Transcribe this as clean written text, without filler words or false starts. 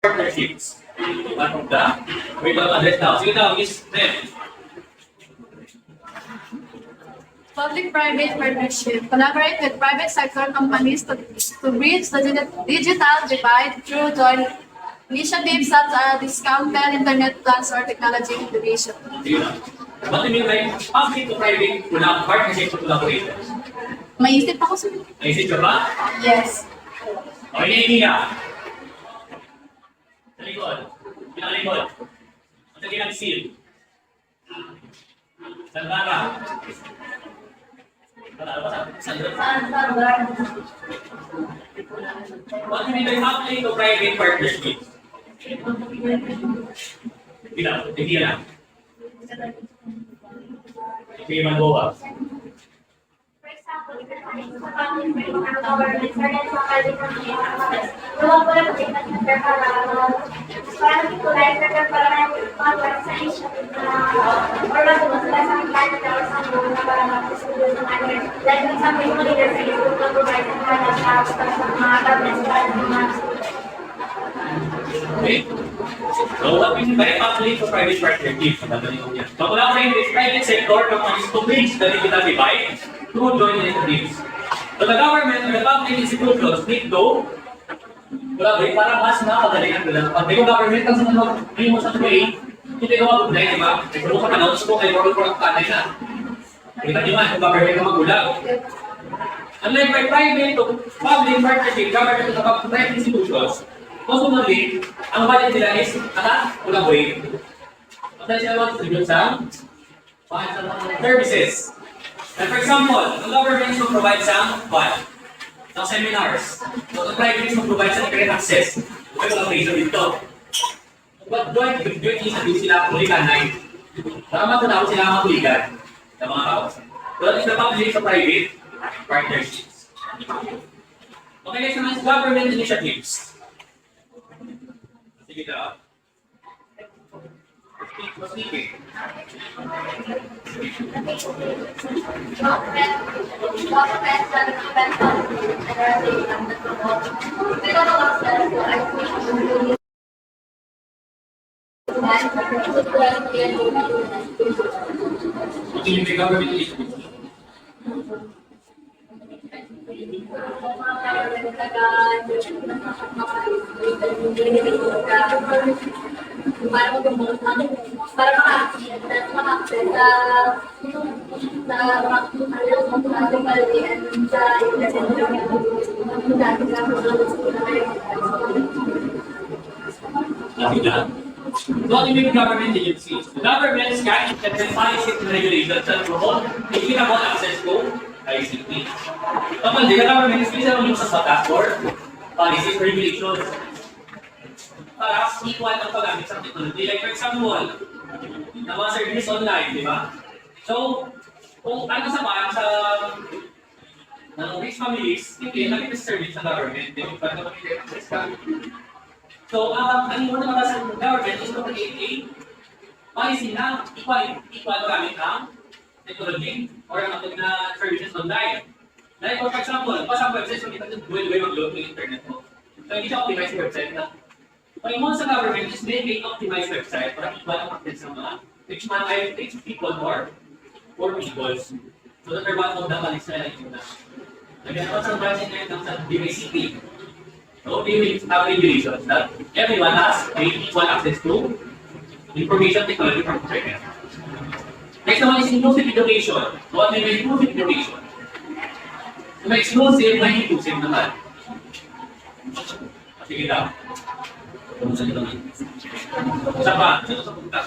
Partnerships. One of the, wait lang, address now. Sige daw, Miss Ned. Public-private partnership collaborate with private sector companies to bridge the digital divide through joint initiatives such as discounted internet plans or technology integration. Sige na. What do you mean by public-to-private partnership to collaborate? Maisip ako sa... Naisip ka ba? Yes. Okay, Nia. Sa likod. Pinakalikod. Ang sagin ang seal. Sandara. What do you mean by public-to-private partnership? Hindi na. Sige, mag-go. For example, sa public government, certain sa private company, luwag ko lang kita para titular para mga organization or mag sila sa private or sa mga para mag-distribute ng ano. Like, for example, yung leader sa ito, provide ng mga staff sa mga government para mga Okay. So, what we mean by public-to-private partnership? So, collaborate with private sector companies to bridge the digital divide through joint initiatives. So, the government and the public institutions need to collaborate para mas nakakagalingan nila. Pag yung government, kasi hindi mo sa tuloy, hindi ka mag-ugnay, di ba? Kung mo ka announce mo, kayo mo ang kanay na. Kita nyo nga, yung government na magulang. Unlike by private to public partnership, government to private institutions, personally, ang budget nila is collaborate. Kasi sila mag-distribute sa services. And for example, the government will provide some seminars. So the private will provide some internet access. May collaboration dito. But joint initiative sila kulikanay. Para matanaw sila makulikan ng mga tao. So that is the public sa private partnerships. Okay, next naman is government initiatives. Sige daw. Speaking. Ito yung government initiatives. What do you mean government agencies? The governments can implement policies and regulations that promote equitable access to ICT. Kapag the government is bisa yung sa task force, policies and regulations para equal ang paggamit sa technology. Like for example, na mga services online, di ba? So, kung ano sa mga sa ng rich families, hindi naging service sa government, di ba? Para makikita access ka. So, ang muna naman sa government is to create a policy na equal gamit ng technology or ang ating na services online. Like, for example, pasang website, so kita duwe-duwe mag-load ng internet mo. So, hindi siya optimized website na. Ang muna sa government is make an optimized website para equal ang access ng mga reach people more people. So, that are one of the policies na ito na. Nagkakaroon sa budget na ito sa DICT. So, we will have regulations that everyone has equal access to information technology from China. Next one is inclusive education. So, what do you mean inclusive education? So, may exclusive, may inclusive naman. Sige daw. Isa pa, dito sa punta.